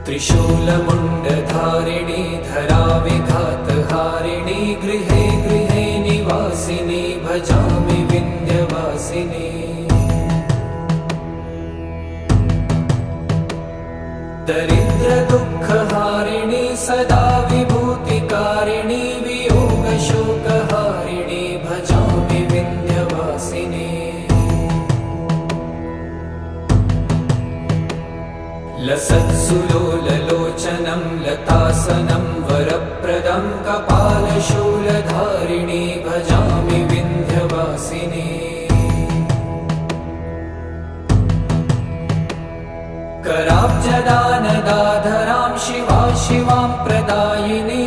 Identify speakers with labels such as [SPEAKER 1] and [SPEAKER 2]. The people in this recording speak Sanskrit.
[SPEAKER 1] त्रिशूलमुण्डधारिणी धराविघातहारिणी गृहे गृहे निवासिनी भजामि विन्ध्यवासिनी। दरिद्रदुःखहारिणी सदा विभूतिकारिणी वियोगशोकहारिणी भजामि विन्ध्यवासिनी। लसत्सुलोललोचनं लतासनं वरप्रदं कपालशूलधारिणी भजामि विन्ध्यवासिनी। कराब्जदानदाधरां शिवा शिवां प्रदायिनी